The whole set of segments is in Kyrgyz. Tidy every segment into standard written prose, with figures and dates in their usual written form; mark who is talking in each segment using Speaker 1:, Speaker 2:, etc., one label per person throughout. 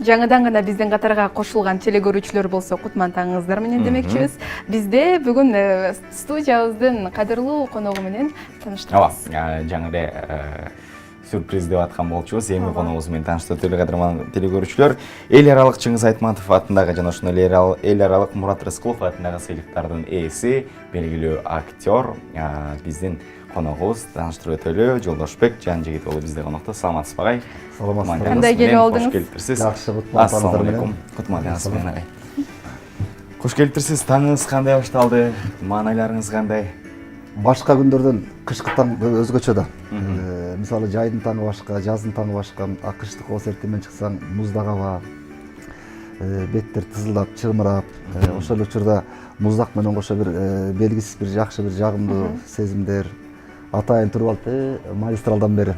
Speaker 1: Жаңыдан гана биздин катарга кошулган телекөрүүчүлөр болсо кутман таңыңыздар менен демекчибиз. Бизде бүгүн студиябыздын кадырлуу коногу менен тааныштырабыз.
Speaker 2: Жаңыда сюрприз деп аткан болчубуз. Эми коногубуз менен тааныштырып кадырман телекөрүүчүлөр, эл аралык Чыңгыз Айтматов атындагы жана ошондой эл аралык Мурат Рыскулов атындагы сыйлыктардын ээси, белгилүү актер биздин коногубуз. Тааныштырып өтөлү. Жолдошбек Жанжигит уулу бизде конокто. Саламатсызбы агай?
Speaker 1: Саламатсызбы. Кандай келип алдыңыз?
Speaker 2: Кош келиптирсиз.
Speaker 3: Жакшы, кутман
Speaker 2: Ассаламу алейкум. Кутман таңыңыз агай. Кош келиптирсиз. Таңыңыз кандай башталды? Маанайларыңыз кандай?
Speaker 3: Башка күндөрдөн кышкы таң өзгөчө да. Мисалы жайдын таңы башка, жаздын таңы башка. Кыштык ооз эртемен чыксаң муздак аба, беттер тызылдап, чырмырап, ошол учурда муздак менен кошо бир белгисиз бир жакшы бир жагымдуу сезимдер. Атайын туруп алып, магистралдан бери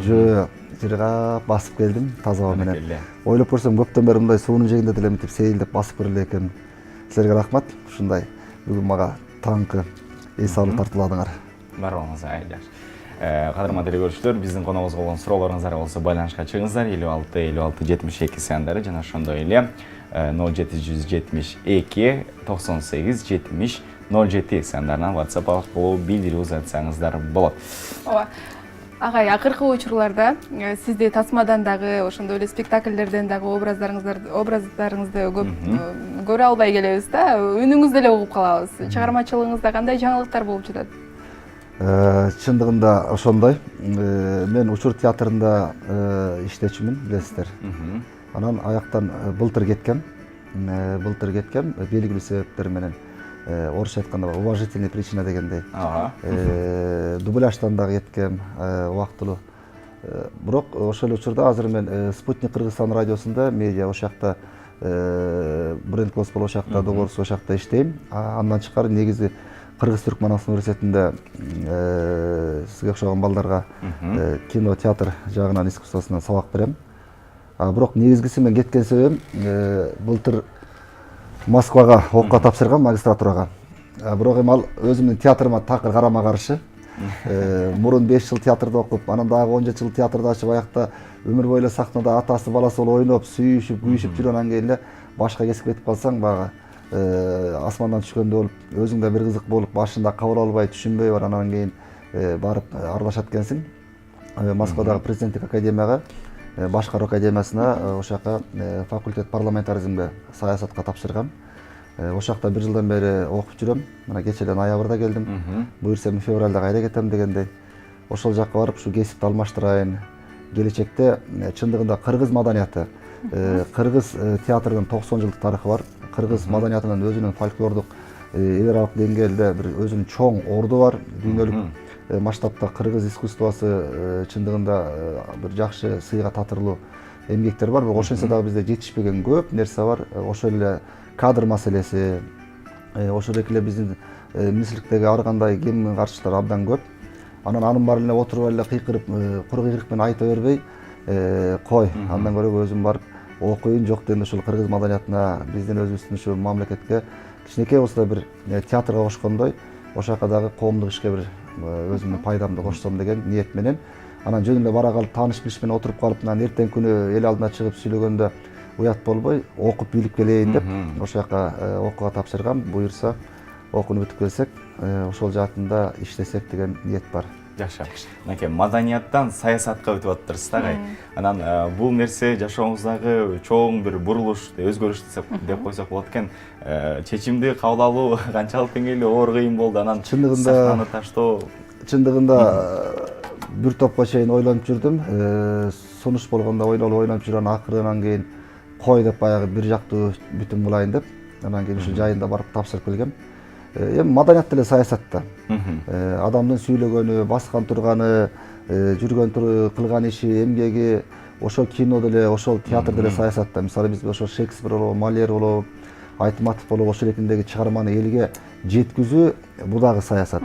Speaker 3: жөө жыргап басып келдим таза аба менен. Ойлоп көрсөм көптөн бери мындай суунун жээгинде деле мынтип сейилдеп басып көрөлү экен. Силерге рахмат. Ушундай бүгүн мага таңкы эс алуу тартууладыңар.
Speaker 2: Барыңыз жакшы. Кадырман телекөрүүчүлөр, биздин коногубузга болгон суроолоруңуздар болсо байланышка чыгыңыздар. 56 сандары жана ошондой эле 0772 98 70 07 сандарынан WhatsApp аркылуу билдирүү узатсаңыздар болот.
Speaker 1: Ооба. Агай, акыркы учурларда сизди тасмадан дагы, ошондой эле спектакльдерден дагы образдарыңызды көп көрө албай келебиз да. Үнүңүздү эле угуп калабыз. Чыгармачылыгыңызда кандай жаңылыктар болуп жатат?
Speaker 3: Чындыгында ошондой. Мен учур театрында иштечүмүн, билесиздер. Анан аяктан былтыр кеткем. Белгилүү себептер менен. Орусча айтканда уважительный причина дегендей. Дубляждан дагы кеткем убактылуу. Бирок ошол учурда азыр мен Спутник Кыргызстан радиосунда медиа ошол жакта бренд госпол ошол жакта договорсуз ошол жакта иштейм. Андан тышкары негизи Кыргыз-Түркманстан университетинде сизге окшогон балдарга кино, театр жагынан искусствосунан сабак берем. Бирок негизгиси мен кеткен себебим былтыр Москвага окууга тапшыргам, магистратурага. Бирок эми ал өзүмдүн театрыма такыр карама каршы. Мурун 5 жыл театрда окуп, анан дагы 17 жыл театрда ачып, аякта өмүр бою эле сахнада атасы баласы болуп ойноп, сүйүшүп, күйүшүп жүргөндөн кийин эле башка кесипке кетип калсаң, баягы асмандан түшкөндөй болуп, өзүң да бир кызык болуп, башында кабыл албай, түшүнбөй бар, анан кийин барып аралашат экенсиң. Москвадагы президенттик академияга, башкаруу академиясына, ошол жака факультет парламентаризмге, саясатка тапшыргам. Ошол жакта бир жылдан бери окуп жүрөм. Мына кечээ ноябрда келдим. Буюрса февралда кайра кетем дегендей. Ошол жакка барып ушу кесипти алмаштырайын. Келечекте чындыгында кыргыз маданияты, кыргыз театрынын 90 жылдык тарыхы бар. Кыргыз маданиятынын өзүнүн фольклордук эл аралык деңгээлде бир өзүнүн чоң орду бар. Дүйнөлүк масштабта кыргыз искусствосу чындыгында бир жакшы сыйга татырлуу эмгектер бар. Бирок ошентсе дагы бизде жетишпеген көп нерсе бар. Ошол эле кадр маселеси, ошол эле биздин министрликтеги ар кандай кем каршылыктар абдан көп. Анын баарын эле отуруп эле кыйкырып, куру кыйкырык менен айта бербей, кой, андан көрө өзүм барып окуйын, жок дегенде ошол кыргыз маданиятына, биздин өзүбүздүн ушу мамлекетке кичинекей болсо да бир театрга кошкондой, ошол жака дагы коомдук ишке бир өзүмдүн пайдамды кошсом деген ниет менен. Анан жөн эле бара калып, тааныш билиш менен отуруп калып, анан эртең күнү эл алдына чыгып сүйлөгөндө уят болбой, окуп билип келейин деп, ошол жака окууга тапшыргам. Буюрса, окууну бүтүп келсек, ошол жаатында иштесек деген ниет бар.
Speaker 2: Жакшы. Мынакей маданияттан саясатка өтүп атыптырсыз да агай. Анан бул нерсе жашооңуздагы чоң бир бурулуш, өзгөрүш деп койсок болот экен. Чечимди кабыл алуу канчалык деңгээлде оор кыйын болду? Анан сахнаны таштоо.
Speaker 3: Чындыгында бир топко чейин ойлонуп жүрдүм. Сунуш болгондо ойлонуп жүргөн акырынан кийин кой деп баягы бир жактуу бүтүм кылайын деп, анан кийин ушу жайында барып тапшырып келгем. Эми маданият деле саясатта. Адамдын сүйлөгөнү, баскан турганы, жүргөн кылган иши, эмгеги, ошол кино деле, ошол театр деле саясатта. Мисалы биз ошол Шекспир болобу, Мольер болобу, Айтматов болобу, ошол экиндеги чыгарманы элге жеткизүү бул дагы саясат.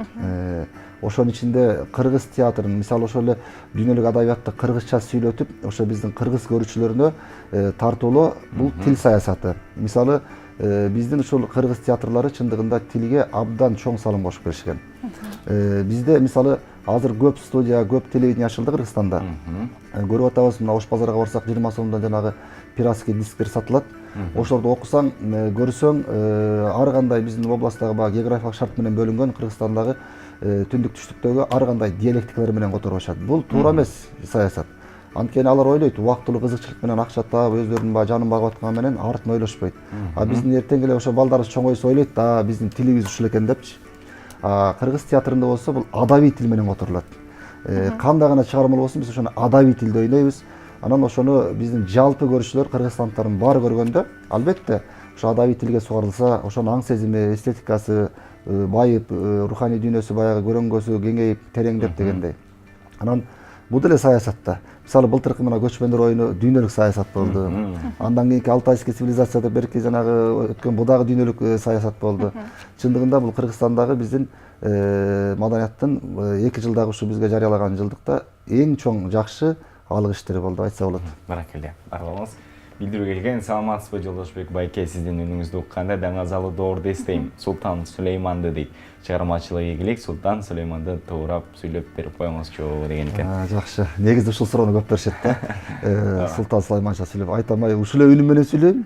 Speaker 3: Ошонун ичинде кыргыз театрын, мисалы ошол эле дүйнөлүк адабиятты кыргызча сүйлөтүп, ошо биздин кыргыз көрүүчүлөрүнө тартуулоо бул тил саясаты. Мисалы биздин ушул кыргыз театрлары чындыгында тилге абдан чоң салым кошуп келишкен. Бизде мисалы азыр көп студия, көп телевидение ачылды Кыргызстанда. Көрүп атабыз, мына Ош базарга барсак 20 сомдон жанагы пиратский дисктер сатылат. Ошолорду окусаң, көрсөң, ар кандай биздин областтагы баягы географиялык шарт менен бөлүнгөн Кыргызстандагы түндүк түштүктөгү ар кандай диалектикалар менен которушат. Бул туура эмес саясат. Анткени алар ойлойт, убактылуу кызыкчылык менен акча таап, өздөрүнүн баягы жанын багып атканы менен артын ойлошпойт. Биздин эртең эле ошо балдарыбыз чоңойсо ойлойт, биздин тилибиз ушул экен депчи. Кыргыз театрында болсо бул адабий тил менен которулат. Кандай гана чыгармалар болсун, биз ошону адабий тилде ойнойбуз. Анан ошону биздин жалпы көрүүчүлөр, кыргызстандыктардын баары көргөндө, албетте, ошо адабий тилге сугарылса, ошонун аң сезими, эстетикасы байып, руханий дүйнөсү баягы көрөңгөсү кеңейип, тереңдеп дегендей. Анан бул деле саясатта. Мисалы былтыркы мына көчмөндөр оюну дүйнөлүк саясат болду. Андан кийинки Алтайский цивилизация деп берки жанагы өткөн бу дагы дүйнөлүк саясат болду. Чындыгында бул Кыргызстандагы биздин маданияттын 2 жылдагы ушу бизге жарыялаган жылдыкта эң чоң жакшы алык иштери болду, айтса болот.
Speaker 2: Баракелде. Аргалаңыз. Билдирүү келген. Саламатсызбы Жолдошбек байке, сиздин үнүңүздү укканда даңазалы доорду эстейм. Султан Сулейманды дейт. Чыгармачылык ийгилик Султан Сулейманды туурап сүйлөп берип коюңузчу деген экен.
Speaker 3: Жакшы. Негизи ушул суроону көп беришет да. Султан Сулейманча сүйлөп айтам, ушул эле үнүм менен сүйлөйм.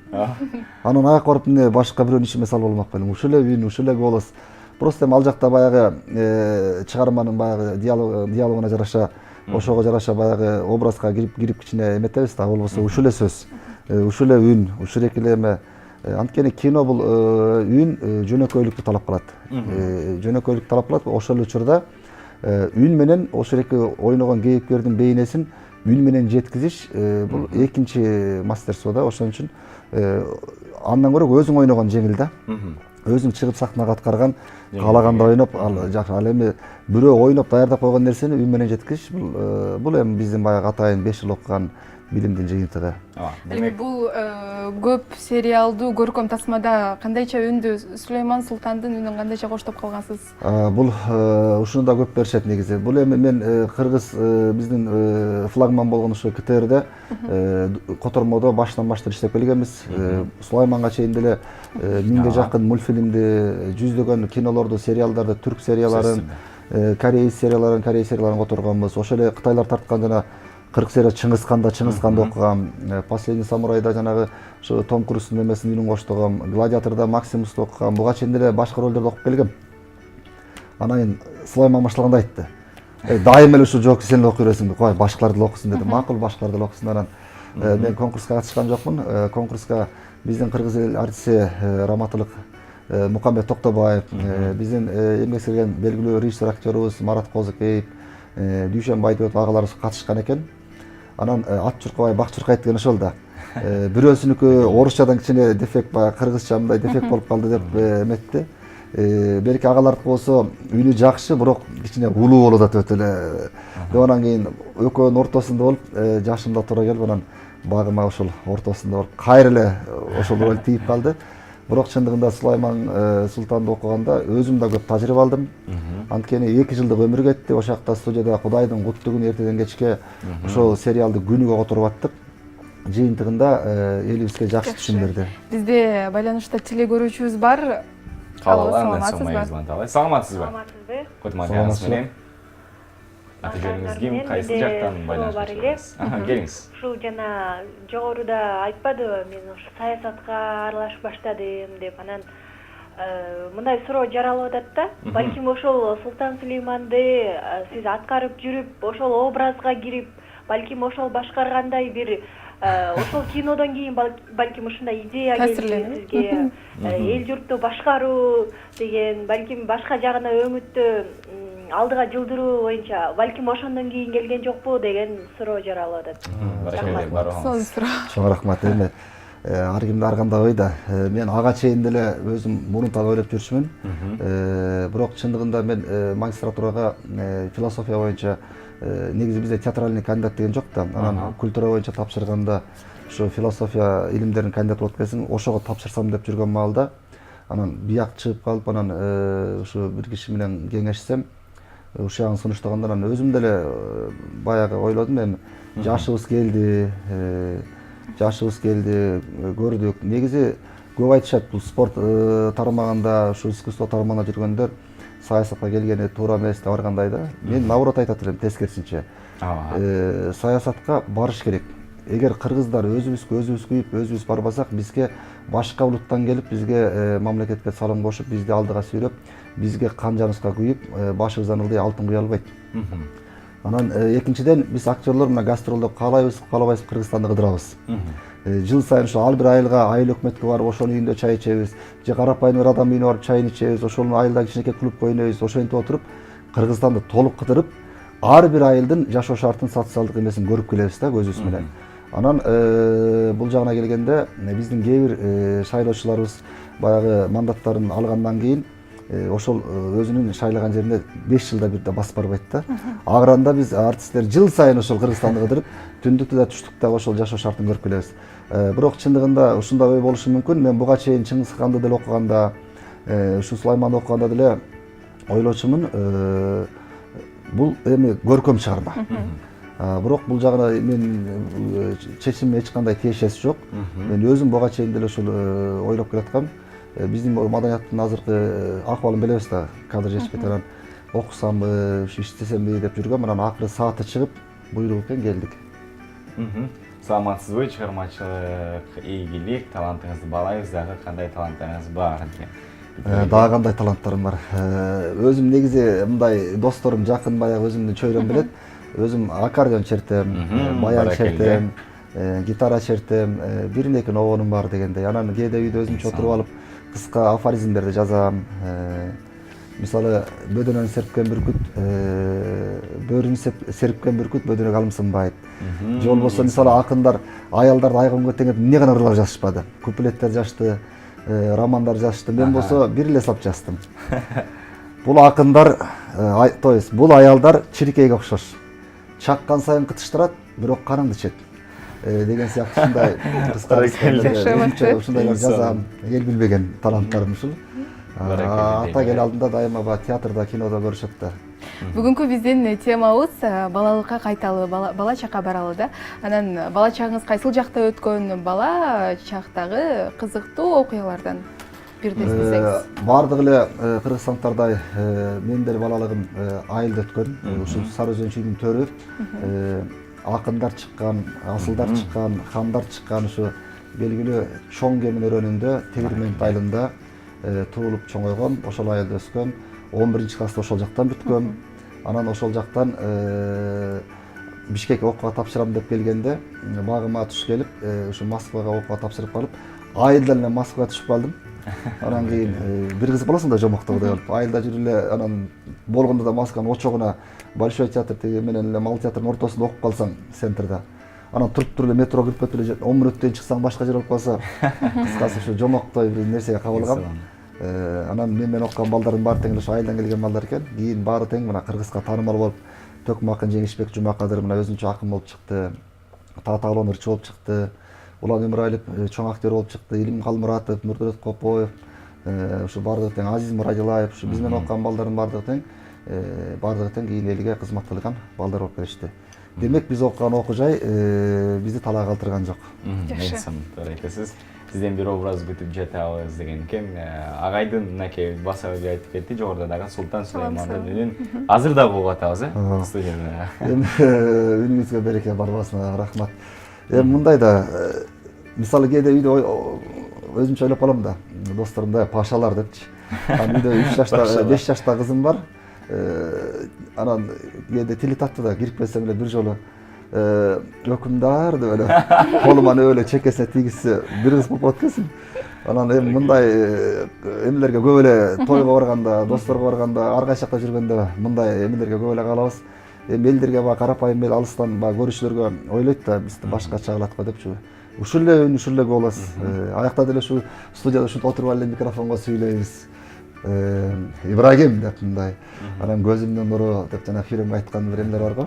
Speaker 3: Анан аяк барып эмне башка бирөөнүн ишине салып болмок белем. Ушул эле үн, ушул эле голос. Просто ал жакта баягы чыгарманын баягы диалогуна жараша, ошого жараша баягы образга кирип кичине эметебиз да, болбосо ушул эле сөз, ушул эле үн, ушул эле эме. Анткени кино бул үн жөнөкөйлүктү талап кылат. Жөнөкөйлүктү талап кылат. Ошол учурда үн менен ошол эки ойногон кейипкердин бейнесин үн менен жеткизиш бул экинчи мастерство да. Ошон үчүн андан көрө өзүң ойногон жеңил да. Өзүң чыгып сахнага аткарган, каалаганда ойноп, ал эми бирөө ойноп даярдап койгон нерсени үн менен жеткизиш бул эми биздин баягы атайын 5 жыл окуган билимдин жыйынтыгы.
Speaker 1: Эми бул көп сериалдуу көркөм тасмада кандайча үндү, Сулейман Султандын үнүн кандайча коштоп калгансыз?
Speaker 3: Бул ушуну да көп беришет негизи. Бул эми мен кыргыз биздин флагман болгон ушу КТРде котормодо баштан баштап иштеп келгенбиз. Сулайманга чейин деле 1000ге жакын мультфильмди, жүздөгөн кинолорду, сериалдарды, түрк серияларын, корей серияларын которгонбуз. Ошол эле кытайлар тарткан жана 40 серия Чыңгызханды окугам. Последний самурайда жанагы Том Круздун эмесин үнүн коштогом. Гладиаторда Максимусты окугам. Буга чейин деле башка ролдорду окуп келгем. Анан Сулайман баштаганда айтты. Дайым эле ушу жок, сен эле окуй бересиң. Кой, башкалар деле окусун деди. Макул, башкалар деле окусун. Анан мен конкурска катышкан жокмун. Конкурска биздин кыргыз эл артисти раматылык Мукамбет Токтобаев, биздин эмгек сиңирген белгилүү режиссер актерубуз Марат Козыкеев, Дүйшен Байдыбек агаларыбыз катышкан экен. Анан ат чуркабай бак чуркайт деген ошол да. Бирөөсүнүкү орусчадан кичине дефект, баягы кыргызча мындай дефект болуп калды деп эметти. Берки агалардыкы болсо үнү жакшы, бирок кичине улуу болуп атат өтө эле. Анан кийин экөөнүн ортосунда болуп, жашымда туура келип, анан багыма ошол ортосунда болуп, кайра эле ошол роль тийип калды. Бирок чындыгында Сулайман Султанды окуганда өзүм да көп тажрыйба алдым. Анткени 2 жылдык өмүр кетти. Ошол жакта студияда Кудайдын куттуу күнү эртеден кечке ошол сериалды күнүгө которуп аттык. Жыйынтыгында элибизге жакшы түшүм берди.
Speaker 1: Бизде байланышта теле көрүүчүбүз бар.
Speaker 2: Саламатсызбы? Саламатсызбы? Котмадияныз менен. Аты жөнүңүз ким? Кайсы жактан байланыштыңыз? Келиңиз.
Speaker 4: Ушул жана жогоруда айтпадыбы, мен ушу саясатка аралашып баштадым деп. Анан мындай суроо жаралып атат да. Балким ошол Султан Сулейманды сиз аткарып жүрүп, ошол образга кирип, балким ошол башкаргандай бир ошол кинодон кийин балким ушундай идея келди сизге. Эл журтту башкаруу деген, балким башка жагына өмүттү алдыга жылдыруу боюнча балким ошондон кийин келген жокпу деген суроо жаралып атат.
Speaker 3: Чоң рахмат. Эми ар кимде ар кандай ой да. Мен ага чейин деле өзүм мурунтан ойлоп жүрчүмүн. Бирок чындыгында мен магистратурага философия боюнча негизи бизде театральный кандидат деген жок да. Анан культура боюнча тапшырганда ушу философия илимдеринин кандидаты болуп келсең, ошого тапшырсам деп жүргөн маалда анан бияк чыгып калып, анан ушу бир киши менен кеңешсем, ушул жагын сунуштаганда анан өзүм деле баягы ойлодум, эми жашыбыз келди, көрдүк. Негизи көп айтышат, бул спорт тармагында, ушу искусство тармагында жүргөндөр саясатка келгени туура эмес деп баргандай да. Мен наоборот айтат элем, тескерисинче. Саясатка барыш керек. Эгер кыргыздар өзүбүз күйүп, өзүбүз барбасак, бизге башка улуттан келип, бизге мамлекетке салым кошуп, бизди алдыга сүйрөп, бизге канжабызга күйүп, башыбыздан ылдый алтын куя албайт. Анан экинчиден биз актерлор мына гастролдоп каалайбыз, каалабайбыз Кыргызстанды кыдырабыз. Жыл сайын ошо ар бир айылга, айыл өкмөткө барып, ошонун үйүндө чай ичебиз, же карапайым бир адам үйүнө барып чайын ичебиз, ошонун айылда кичинекей клубка ойнойбуз, ошентип отуруп, Кыргызстанды толук кыдырып, ар бир айылдын жашоо шартын, социалдык эмесин көрүп келебиз да көзүбүз менен. Анан бул жагына келгенде биздин кээ бир шайлоочуларыбыз баягы мандаттарын алгандан кийин ошол өзүнүн шайлаган жерине 5 жылда бирде басып барбайт да. Агранда биз артисттер жыл сайын ошол Кыргызстанды кыдырып, түндүктө да түштүктө да ошол жашоо шартын көрүп келебиз. Бирок чындыгында ушундай ой болушу мүмкүн. Мен буга чейин Чыңгыз Ханды деле окуганда, ушу Сулайманды окуганда деле ойлочумун, бул эми көркөм чыгарма. Бирок бул жагына мен чечимиме эч кандай тиешеси жок. Мен өзүм буга чейин деле ушул ойлоп келаткам. Биздин маданияттын азыркы акыбалын билебиз да, кадр жетишпейт, анан окусамбы, иштесемби деп жүргөм, анан акыры сааты чыгып, буйрук экен келдик.
Speaker 2: Саламатсызбы, чыгармачылык, ийгилик, талантыңызды баалайбыз, дагы кандай таланттарыңыз бар деген.
Speaker 3: Дагы кандай таланттарым бар. Өзүм негизи мындай досторум жакын, баягы өзүмдүн чөйрөм билет. Өзүм аккордеон чертем, баян чертем, гитара чертем, бир-эки обонум бар дегендей. Анан кээде үйдө өзүмчө отуруп алып, кыска афоризмдерди жазам. Мисалы, бөдөнөн серпкен бүркүт, бөрүн серпкен бүркүт бөдөнөгө алымсынбайт. Же болбосо мисалы акындар аялдарды айгыңга теңеп эмне гана ырлар жазышпады. Куплеттер жазышты, романдар жазышты. Мен болсо бир эле сап жаздым. Бул акындар, то есть бул аялдар чирикейге окшош. Чаккан сайын кытыштырат, бирок каныңды ичет. Деген сыяктуу ушундай жазам. Эл билбеген таланттарым ушул. Ата кел алдында дайыма театрда, кинодо көрүшөт да.
Speaker 1: Бүгүнкү биздин темабыз балалыкка кайталы, бала чакка баралы да. Анан бала чагыңыз кайсыл жакта өткөн, бала чактагы кызыктуу окуялардан бирди эстесеңиз.
Speaker 3: Бардык эле кыргызстандагыдай менин деле балалыгым айылда өткөн. Ушул Сары Өзөн чүйүнүн төрү, акындар чыккан, асылдар чыккан, хандар чыккан ушу белгилүү чоң кемин өрөөнүндө, Тегирмент айылында туулуп чоңойгом, ошол айылда өскөм. 11 класста ошол жактан бүткөм. Анан ошол жактан Бишкекке окууга тапшырам деп келгенде, багыма туш келип, ушу Москвага окууга тапшырып калып, айылдан эле Москвага түшүп калдым. Анан кийин бир кызык болосуң да жомоктоо деп, айылда жүрүп эле, анан болгондо да Москванын очогуна Большой театр менен эле Мал театрдын ортосунда окуп калсаң, центрде. Анан туруп эле метро кирип кетип эле 10 мүнөттөн чыксаң башка жер болуп калса, кыскасы ушу жомоктой бир нерсеге кабылгам. Анан мен менен окуган балдардын баары тең эле ошо айылдан келген балдар экен. Кийин баары тең мына Кыргызга таанымал болуп, Төкмө акын Жеңишбек Жумакадыр мына өзүнчө акын болуп чыкты. Татаалон ырчы болуп чыкты. Улан Өмүралиев чоң актер болуп чыкты. Илим Калмуратов, Нурдулет Копоев, ушу баардыгы тең Азиз Мурадилаев, ушу биз менен окуган балдардын баардыгы тең кийин элге кызмат кылган балдар болуп келишти. Демек биз окуган окуу жай бизди талаа калтырган жок.
Speaker 2: Жакшы. Туура айтасыз. Сизден бир образ күтүп жатабыз деген экен. Агайдын мынакей баса айтып кетти, жогоруда дагы Султан Сулаймандын үнүн азыр дагы угуп атабыз, студияда.
Speaker 3: Эми үнүңүзгө береке барбасын, рахмат. Эми мындай да, мисалы кээде үйдө өзүмчө ойлоп калам да, досторумда пашалар депчи. Анан үйдө 3 жашта, 5 жашта кызым бар. Анан кээде тили татты да, кирип келсем эле бир жолу өкүмдар деп эле колума эле чекесине тийгизсе бир кыз болуп кеткенсиң. Анан эми мындай эмелерге көп эле тойго барганда, досторго барганда, ар кайсы жакта жүргөндө мындай эмелерге көп эле калабыз. Эми элдерге карапайым эл алыстан көрүүчүлөргө ойлойт да, бизди башкача кылат го депчи. Ушул эле үн, ушул эле голос. Аякта деле ушу студияда ушинтип отуруп эле микрофонго сүйлөйбүз. Ибрагим деп мындай. Анан көзүмдүн нуру деп жана фильмге айткан бир эмелер бар го.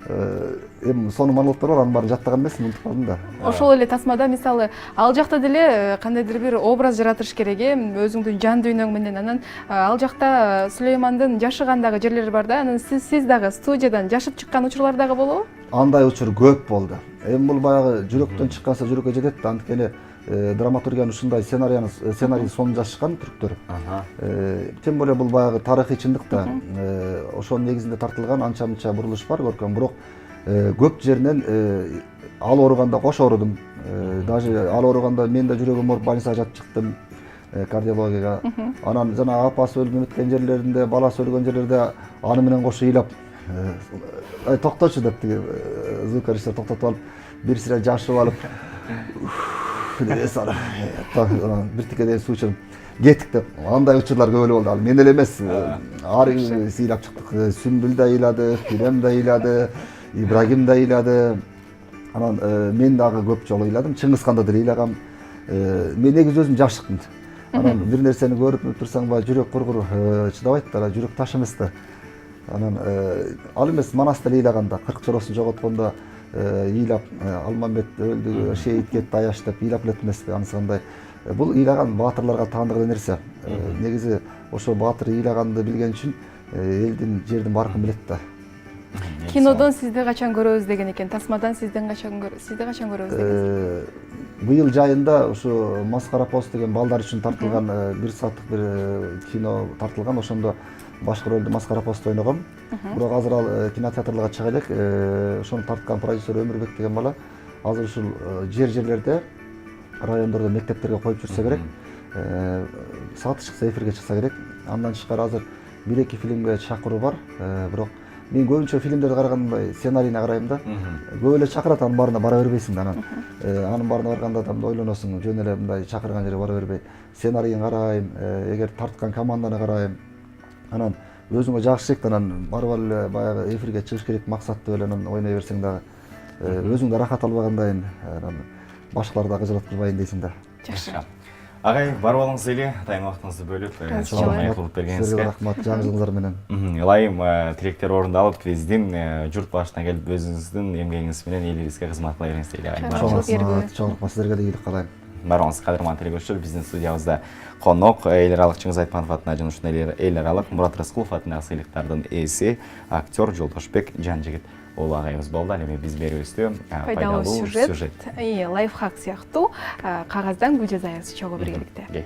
Speaker 3: Эми сонун монологдор бар, анын баарын жаттаган эмесмин, унутуп калдым да.
Speaker 1: Ошол эле тасмада мисалы ал жакта деле кандайдыр бир образ жаратыш керек, өзүңдүн жан дүйнөң менен. Анан ал жакта Сулеймандын жашыгандагы жерлери бар да, анан сиз дагы студиядан жашып чыккан учурлар дагы болобу?
Speaker 3: Андай учур көп болду. Эми бул баягы жүрөктөн чыкканса жүрөккө жетет да, анткени драматургиянын ушундай сценарийдин сонун жазышкан түрктөр. Тем более бул баягы тарыхый чындык да. Ошонун негизинде тартылган анча мынча бурулуш бар, көркөм. Бирок көп жеринен ал ооруганда кош оорудум. Даже ал ооруганда мен да жүрөгүм ооруп больницага жатып чыктым, кардиологияга. Анан жана апасы өлүп өткөн жерлеринде, баласы өлгөн жерлерде аны менен кошо ыйлап, токточу деп тиги звукорежиссер токтотуп алып, бир сире жашып алып, бир тикеден суу ичип кеттик деп, андай учурлар көп эле болду. Ал мен эле эмес, ар ыйлап чыктык. Сүмбүл да ыйлады, Күрем да ыйлады, Ибрагим да ыйлады. Анан мен дагы көп жолу ыйладым, Чыңгызханда деле ыйлагам. Мен негизи өзүм жашыкмын. Анан бир нерсени көрүп турсаң ба, жүрөк кургур чыдабайт да, жүрөк таш эмес да. Анан ал эмес Манас деле ыйлаганда, 40 чоросун жоготкондо ыйлап, Алмамбет өлдү, шейит кетти, Аяш деп ыйлап элет эмес да, анысы кандай. Бул ыйлаган баатырларга таандырган нерсе. Негизи ошо баатыр ыйлаганды билген үчүн элдин, жердин баркын билет да.
Speaker 1: Кинодон сизди качан көрөбүз деген экен, тасмадан сизди качан көрөбүз деген.
Speaker 3: Быйыл жайында ушу Маскара пост деген балдар үчүн тартылган 1 сааттык бир кино тартылган. Ошондо башкы ролду Маскара пост ойногом. Бирок азыр ал кинотеатрларга чыга элек. Ошону тарткан продюсер Өмүрбек деген бала азыр ушул жерлерде, райондордо, мектептерге коюп жүрсө керек. Сааты чыкса эфирге чыкса керек. Андан тышкары азыр 1-2 фильмге чакыруу бар. Бирок мен көбүнчө фильмдерди караганда сценарийине карайм да. Көп эле чакырат, анын баарына бара бербейсиң да. Анын баарына барганда да ойлоносуң, жөн эле мындай чакырган жерге бара бербей. Сценарийин карайм, эгер тарткан команданы карайм. Анан өзүңө жакшы элек, анан барып эле баягы эфирге чыгыш керек максаттуу эле анан ойной берсең дагы өзүң да рахат албагандайын, анан башкаларды да кыжылыктырбайын дейсиң да.
Speaker 1: Жакшы.
Speaker 2: Агай, барып алыңыз эле, дайым вактыңызды бөлүп, чоң кылып бергениңизге.
Speaker 3: Сизге рахмат, жаңы жылыңыздар менен.
Speaker 2: Ылайым тилектер орундалып, биздин журт башына келип, өзүңүздүн эмгегиңиз менен элибизге кызмат кыла бериңиз дейли.
Speaker 3: Чоң рахмат, силерге да ийгилик каалайм.
Speaker 2: Барыңыз, кадырман телекөрүүчүлөр, биздин студиябызда конок эл аралык Чыңгыз Айтматов атына жана ушундай эл аралык Мурат Рыскулов атындагы сыйлыктардын ээси актер Жолдошбек Жанжигит уулу агайыбыз болду. Ал эми биз берүүбүздө
Speaker 1: пайдалуу сюжет, лайфхак сыяктуу кагаздан гүл жазайбыз чогуу биргеликте.